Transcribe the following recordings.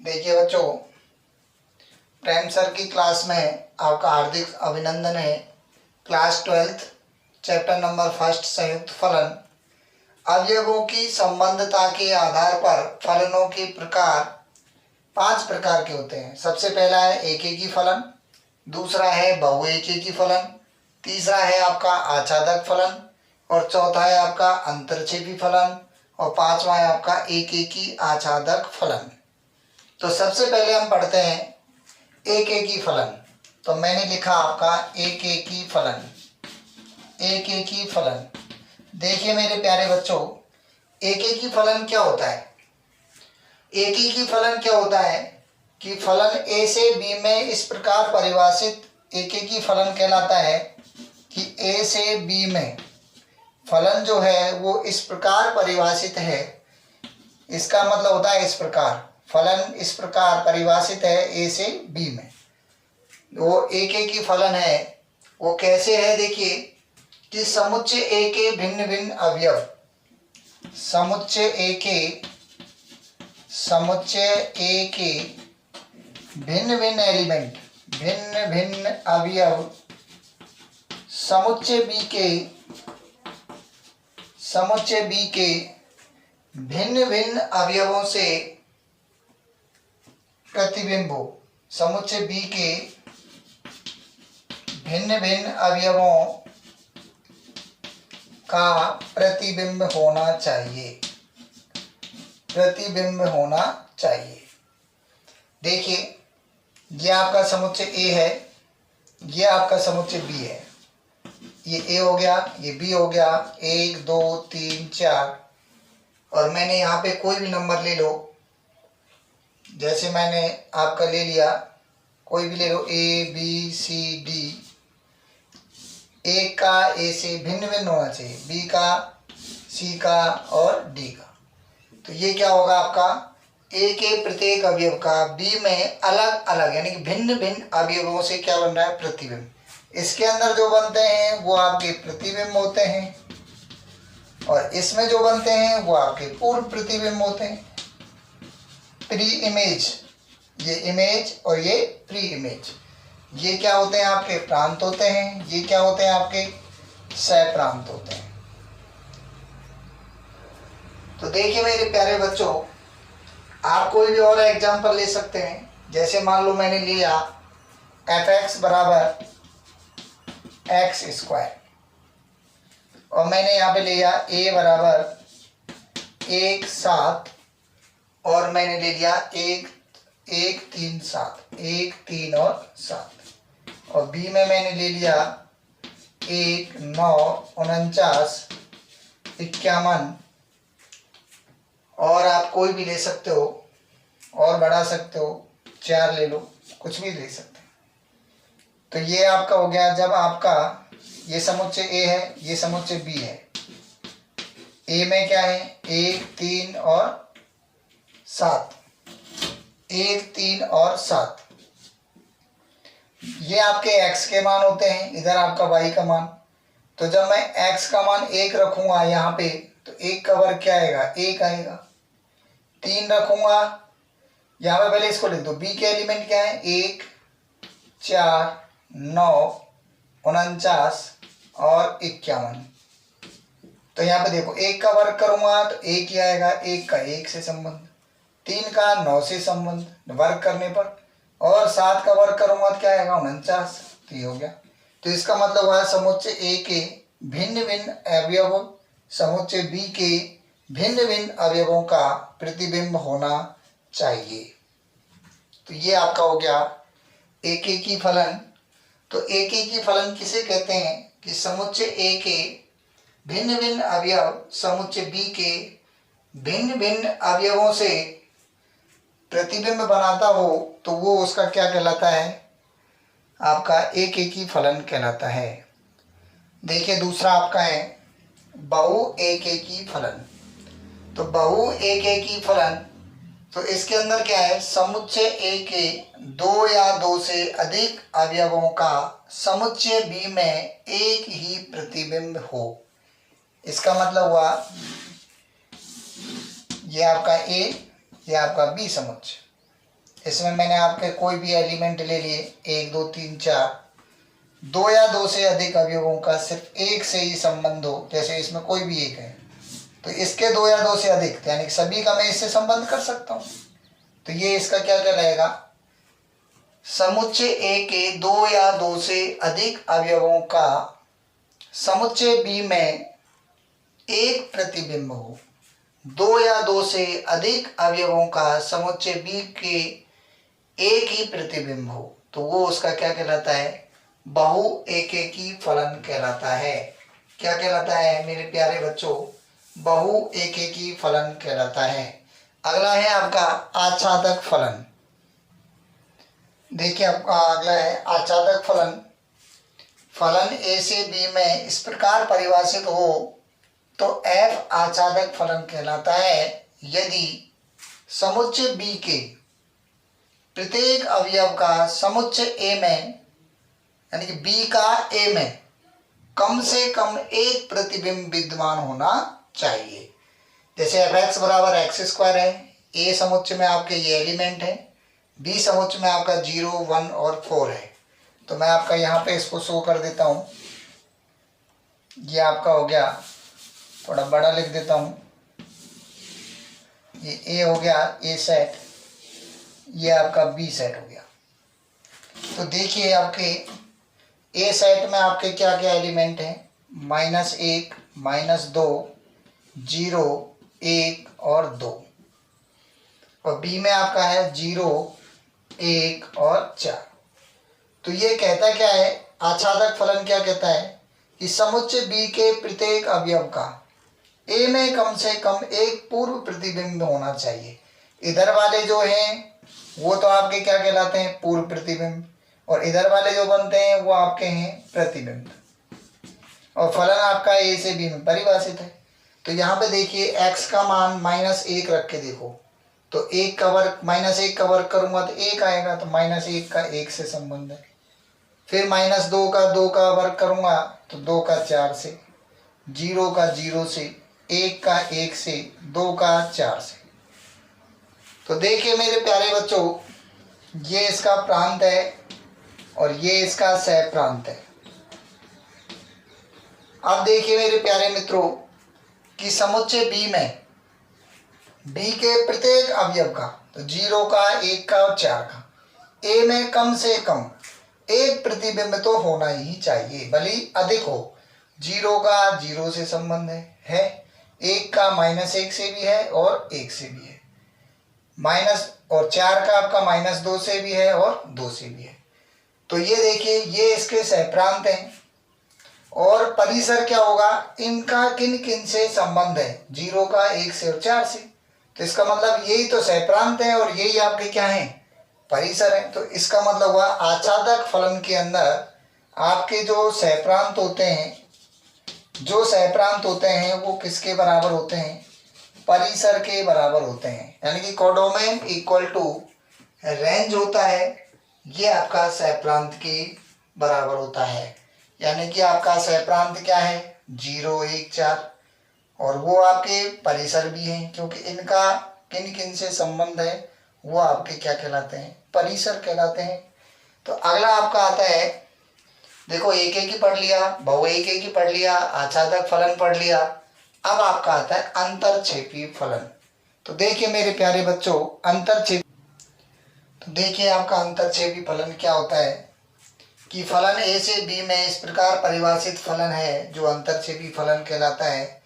देखिए बच्चों, प्रेम सर की क्लास में आपका हार्दिक अभिनंदन है। क्लास 12th चैप्टर नंबर 1 संयुक्त फलन। अवयवों की संबंधता के आधार पर फलनों के प्रकार 5 प्रकार के होते हैं। सबसे पहला है एकेकी फलन, दूसरा है बहुएकेकी फलन, तीसरा है आपका आच्छादक फलन और चौथा है आपका अंतरछेदी फलन और पांचवा है आपका एकेकी आच्छादक फलन। तो सबसे पहले हम पढ़ते हैं एकेकी फलन। तो मैंने लिखा आपका एकेकी फलन। एकेकी फलन, देखिए मेरे प्यारे बच्चों, एकेकी फलन क्या होता है? एकेकी फलन क्या होता है कि फलन ए से बी में इस प्रकार परिभाषित एकेकी फलन कहलाता है कि ए से बी में फलन जो है वो इस प्रकार परिभाषित है। इसका मतलब होता है इस प्रकार, फलन इस प्रकार परिभाषित है ए से बी में। वो एकेकी फलन है। वो कैसे है? देखिए कि समुच्चय ए के भिन्न भिन्न अवयव, समुच्चय ए के भिन्न भिन्न एलिमेंट, भिन्न भिन्न अवयव समुच्चय बी के भिन्न भिन्न अवयवों से प्रतिबिंब हो। समुच्चय बी के भिन्न भिन्न अवयवों का प्रतिबिंब होना चाहिए, प्रतिबिंब होना चाहिए। देखिए ये आपका समुच्चय ए है, ये आपका समुच्चय बी है। ये ए हो गया, ये बी हो गया, 1 2 3 4 और मैंने यहाँ पे कोई भी नंबर ले लो, जैसे मैंने आपका ले लिया, कोई भी ले लो, ए बी सी डी। ए का ए से भिन्न भिन्न होना चाहिए, बी का सी का और डी का। तो ये क्या होगा आपका? ए के प्रत्येक अवयव का बी में अलग अलग यानी कि भिन्न भिन्न अवयवों से क्या बन रहा है? प्रतिबिंब। इसके अंदर जो बनते हैं वो आपके प्रतिबिंब होते हैं और इसमें जो बनते हैं वो आपके पूर्व प्रतिबिंब होते हैं, प्री इमेज। ये इमेज और ये प्री इमेज, ये क्या होते हैं? आपके प्रांत होते हैं। ये क्या होते हैं? आपके सह प्रांत होते हैं। तो देखिए मेरे प्यारे बच्चों, आप कोई भी और एग्जांपल ले सकते हैं। जैसे मान लो मैंने लिया f(x) बराबर x स्क्वायर और मैंने यहाँ पे लिया a बराबर 1 7 और मैंने ले लिया 1 3 7, 1 3 और 7 और b में मैंने ले लिया 1 9 49 51 और आप कोई भी ले सकते हो और बढ़ा सकते हो, 4 ले लो, कुछ भी ले सकते हो। तो ये आपका हो गया। जब आपका ये समुच्चय ए है, ये समुच्चय बी है। ए में क्या है? 1 3 और 7, 1 3 और 7। ये आपके x के मान होते हैं, इधर आपका y का मान। तो जब मैं x का मान 1 रखूंगा यहाँ पे तो 1 का वर्ग क्या आएगा? 1 आएगा। 3 रखूंगा यहाँ पे, पहले इसको लिख दो। b के एलिमेंट क्या है? 1 4 9 49 और 51। तो यहाँ पे देखो 1 का वर्ग करूंगा तो 1 ही आएगा, 1 का 1 से संबंध, 3 का 9 से संबंध वर्ग करने पर, और 7 का वर्ग करूंगा तो क्या आएगा? 49। तो ये हो गया। तो इसका मतलब हुआ समुच्चय ए के भिन्न भिन्न अवयव समुच्चय बी के भिन्न भिन्न अवयवों का प्रतिबिंब होना चाहिए। तो ये आपका हो गया एकेकी फलन। तो एकेकी फलन किसे कहते हैं? कि समुच्चय ए के भिन्न भिन्न अवयव समुच्चय बी के भिन्न भिन्न अवयवों से प्रतिबिंब बनाता हो तो वो उसका क्या कहलाता है? आपका एकेकी फलन कहलाता है। देखिए दूसरा आपका है बहुएकेकी फलन। तो बहुएकेकी फलन, तो इसके अंदर क्या है? समुच्चय ए के 2 या 2 से अधिक अवयवों का समुच्चय बी में एक ही प्रतिबिंब हो। इसका मतलब हुआ ये आपका ए, ये आपका बी समुच्चय। इसमें मैंने आपके कोई भी एलिमेंट ले लिए, 1 2 3 4, 2 या 2 से अधिक अवयवों का सिर्फ एक से ही संबंध हो, जैसे इसमें कोई भी एक है तो इसके 2 या 2 से अधिक, यानी कि सभी का मैं इससे संबंध कर सकता हूँ। तो ये इसका क्या कहलाएगा, समुच्चय ए के 2 या 2 से अधिक अवयवों का समुच्चय बी में एक प्रतिबिंब हो। 2 या 2 से अधिक अवयवों का समुच्चय बी के एक ही प्रतिबिंब हो तो वो उसका क्या कहलाता है, बहु एकेकी फलन कहलाता है। क्या कहलाता है मेरे प्यारे बच्चों, बहु एकेकी फलन कहलाता है। अगला है आपका आच्छादक फलन। देखिए आपका अगला है आच्छादक फलन। फलन ए से बी में इस प्रकार परिभाषित हो तो f आच्छादक फलन कहलाता है यदि समुच्चय बी के प्रत्येक अवयव का समुच्चय ए में, यानी कि बी का ए में कम से कम एक प्रतिबिंब विद्यमान होना चाहिए। जैसे fx बराबर x² है, ए समुच्चय में आपके ये एलिमेंट है, बी समुच्चय में आपका 0 1 और 4 है। तो मैं आपका यहाँ पे इसको शो कर देता हूँ। ये आपका हो गया, थोड़ा बड़ा लिख देता हूँ, ये ए हो गया ए सेट, ये आपका बी सेट हो गया। तो देखिए आपके ए सेट में आपके क्या क्या एलिमेंट हैं, -1 -2 0 1 और 2, और बी में आपका है 0 1 और 4। तो ये कहता क्या है, आच्छादक फलन क्या कहता है कि समुच्चय बी के प्रत्येक अवयव का ए में कम से कम एक पूर्व प्रतिबिंब होना चाहिए। इधर वाले जो हैं वो तो आपके क्या कहलाते हैं, पूर्व प्रतिबिंब, और इधर वाले जो बनते हैं वो आपके हैं प्रतिबिंब। और फलन आपका ए से बी में परिभाषित है। तो यहाँ पे देखिए x का मान -1 रख के देखो, तो 1 का वर्ग -1 का वर्ग करूंगा तो 1 आएगा, तो -1 का 1 से संबंध है। फिर -2 का 2 का वर्ग करूंगा तो 2 का 4 से, 0 का 0 से, 1 का 1 से, 2 का 4 से। तो देखिए मेरे प्यारे बच्चों, ये इसका प्रांत है और ये इसका सह प्रांत है। अब देखिए मेरे प्यारे मित्रों कि समुच्चय बी में बी के प्रत्येक अवयव का, तो 0 का 1 का और 4 का ए में कम से कम एक प्रतिबिंब तो होना ही चाहिए, भले अधिक हो। 0 का 0 से संबंध है, 1 का -1 से भी है और 1 से भी है, और 4 का आपका -2 से भी है और 2 से भी है। तो ये देखिए ये इसके सहप्रांत हैं। और परिसर क्या होगा, इनका किन किन से संबंध है, 0 का 1 से और 4 से। तो इसका मतलब यही तो सहप्रांत है और यही आपके क्या हैं, परिसर है। तो इसका मतलब हुआ आच्छादक फलन के अंदर आपके जो सहप्रांत होते हैं, वो किसके बराबर होते हैं, परिसर के बराबर होते हैं। यानी कि कोडोमेन इक्वल टू रेंज होता है, ये आपका सहप्रांत के बराबर होता है। यानी कि आपका सहप्रांत क्या है, 0 1 4, और वो आपके परिसर भी हैं, क्योंकि इनका किन किन से संबंध है वो आपके क्या कहलाते हैं, परिसर कहलाते हैं। तो अगला आपका आता है, देखो एक एक ही पढ़ लिया, बहु एक एक ही पढ़ लिया, आच्छादक फलन पढ़ लिया। अब आपका आता है अंतरक्षेपी फलन। तो देखिए मेरे प्यारे बच्चों, तो देखिए आपका अंतरक्षेपी फलन क्या होता है कि फलन ए से बी में इस प्रकार परिभाषित फलन है जो अंतरक्षेपी फलन कहलाता है,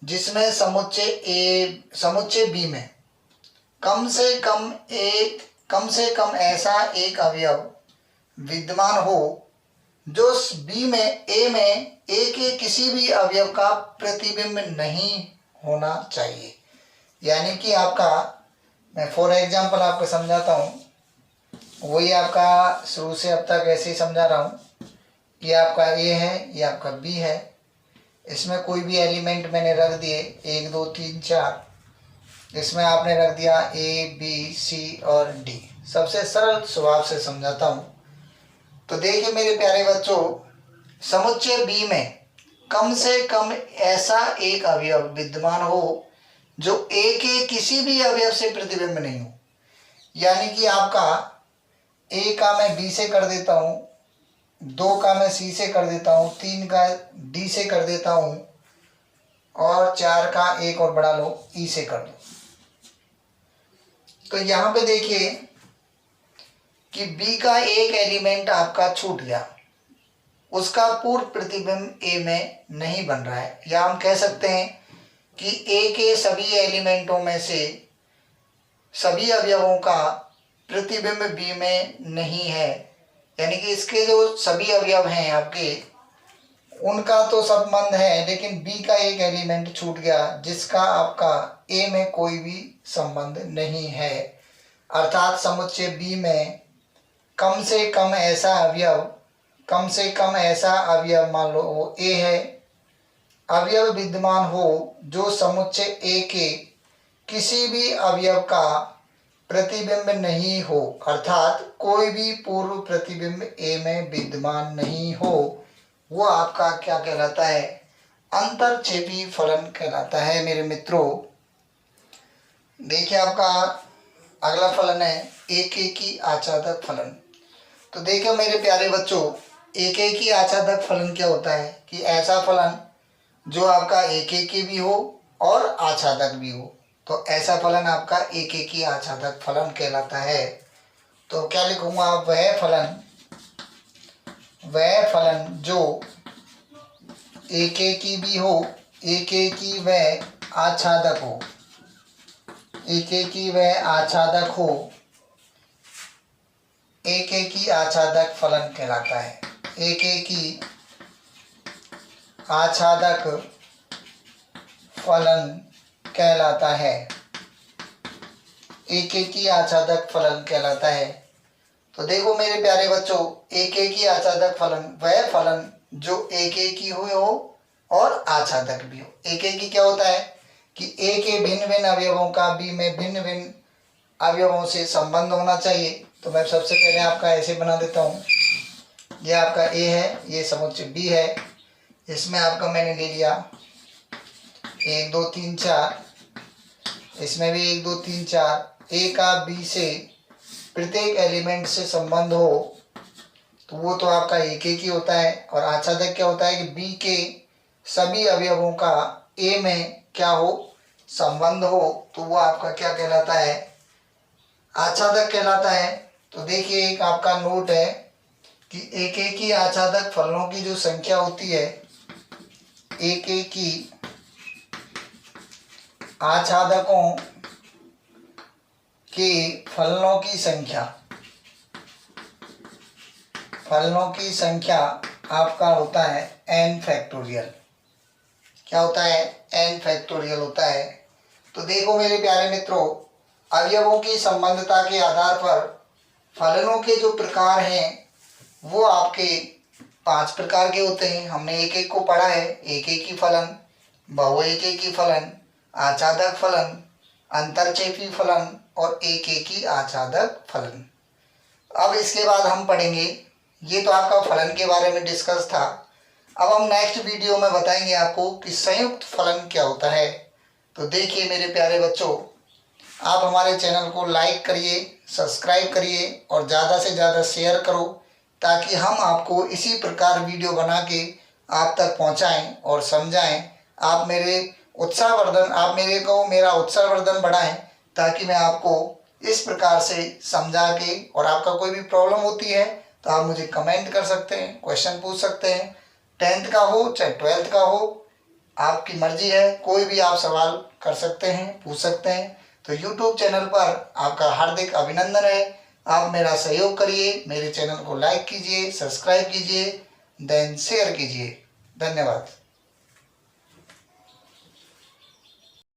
जिसमें समुच्चय बी में कम से कम ऐसा एक अवयव विद्यमान हो जो बी में ए के किसी भी अवयव का प्रतिबिंब नहीं होना चाहिए। यानी कि आपका, मैं फॉर एग्जांपल आपको समझाता हूँ, वही आपका शुरू से अब तक ऐसे ही समझा रहा हूँ। ये आपका ए है, ये आपका बी है, इसमें कोई भी एलिमेंट मैंने रख दिए 1 2 3 4, इसमें आपने रख दिया ए बी सी और डी। सबसे सरल स्वभाव से समझाता हूँ। तो देखिए मेरे प्यारे बच्चों, समुच्चय बी में कम से कम ऐसा एक अवयव विद्यमान हो जो ए के किसी भी अवयव से प्रतिबिंब नहीं हो। यानी कि आपका ए का मैं बी से कर देता हूँ, 2 का मैं सी से कर देता हूँ, 3 का डी से कर देता हूँ और 4 का एक और बढ़ा लो ई से कर दो। तो यहाँ पे देखिए कि बी का एक एलिमेंट आपका छूट गया, उसका पूर्व प्रतिबिंब ए में नहीं बन रहा है, या हम कह सकते हैं कि ए के सभी एलिमेंटों में से सभी अवयवों का प्रतिबिंब बी में नहीं है। यानी कि इसके जो सभी अवयव हैं आपके, उनका तो संबंध है, लेकिन बी का एक एलिमेंट छूट गया जिसका आपका ए में कोई भी संबंध नहीं है। अर्थात समुच्चय बी में कम से कम ऐसा अवयव मान लो वो ए है, अवयव विद्यमान हो जो समुच्चय ए के किसी भी अवयव का प्रतिबिंब नहीं हो, अर्थात कोई भी पूर्व प्रतिबिंब ए में विद्यमान नहीं हो, वो आपका क्या कहलाता है? अंतरक्षेपी फलन कहलाता है मेरे मित्रों। देखिए आपका अगला फलन है एकेकी आच्छादक फलन। तो देखिए मेरे प्यारे बच्चों, एकेकी आच्छादक फलन क्या होता है कि ऐसा फलन जो आपका एकेकी भी हो और आच्छादक भी हो, तो ऐसा फलन आपका एकेकी आच्छादक फलन कहलाता है। तो क्या लिखूंगा? वह फलन जो एकेकी भी हो, एकेकी व आच्छादक हो, एकेकी व आच्छादक हो, एकेकी आच्छादक फलन कहलाता है। एकेकी आच्छादक फलन कहलाता है। एकेकी आच्छादक फलन कहलाता है। तो देखो मेरे प्यारे बच्चों, एकेकी आच्छादक फलन वह फलन जो एकेकी हुए हो और आच्छादक भी हो। एकेकी क्या होता है कि ए के भिन्न भिन्न अवयवों का बी में भिन्न भिन्न अवयवों से संबंध होना चाहिए। तो मैं सबसे पहले आपका ऐसे बना देता हूँ, ये आपका ए है, ये समुच्चय बी है, इसमें आपका मैंने ले लिया 1 2 3 4, इसमें भी 1 2 3 4। ए का बी से प्रत्येक एलिमेंट से संबंध हो तो वो तो आपका एकेकी होता है। और आच्छादक क्या होता है कि बी के सभी अवयवों का ए में क्या हो? संबंध हो, तो वो आपका क्या कहलाता है? आच्छादक कहलाता है। तो देखिए एक आपका नोट है कि एकेकी आच्छादक फलनों की जो संख्या होती है, एकेकी आच्छादकों के फलनों की संख्या आपका होता है n फैक्टोरियल। क्या होता है? n फैक्टोरियल होता है। तो देखो मेरे प्यारे मित्रों, अवयवों की संबंधता के आधार पर फलनों के जो प्रकार हैं वो आपके 5 प्रकार के होते हैं। हमने एक एक को पढ़ा है, एकेकी फलन, बहुएकेकी फलन, आच्छादक फलन, अंतरक्षेपी फलन और एकेकी आच्छादक फलन। अब इसके बाद हम पढ़ेंगे, ये तो आपका फलन के बारे में डिस्कस था। अब हम नेक्स्ट वीडियो में बताएंगे आपको कि संयुक्त फलन क्या होता है। तो देखिए मेरे प्यारे बच्चों, आप हमारे चैनल को लाइक करिए, सब्सक्राइब करिए और ज़्यादा से ज़्यादा शेयर करो, ताकि हम आपको इसी प्रकार वीडियो बना के आप तक पहुंचाएं और समझाएं। आप मेरे मेरा उत्साहवर्धन बढ़ाएं, ताकि मैं आपको इस प्रकार से समझा के, और आपका कोई भी प्रॉब्लम होती है तो आप मुझे कमेंट कर सकते हैं, क्वेश्चन पूछ सकते हैं, 10th का हो चाहे 12th का हो, आपकी मर्जी है, कोई भी आप सवाल कर सकते हैं, पूछ सकते हैं। तो YouTube चैनल पर आपका हार्दिक अभिनंदन है। आप मेरा सहयोग करिए, मेरे चैनल को लाइक कीजिए, सब्सक्राइब कीजिए, देन शेयर कीजिए। धन्यवाद।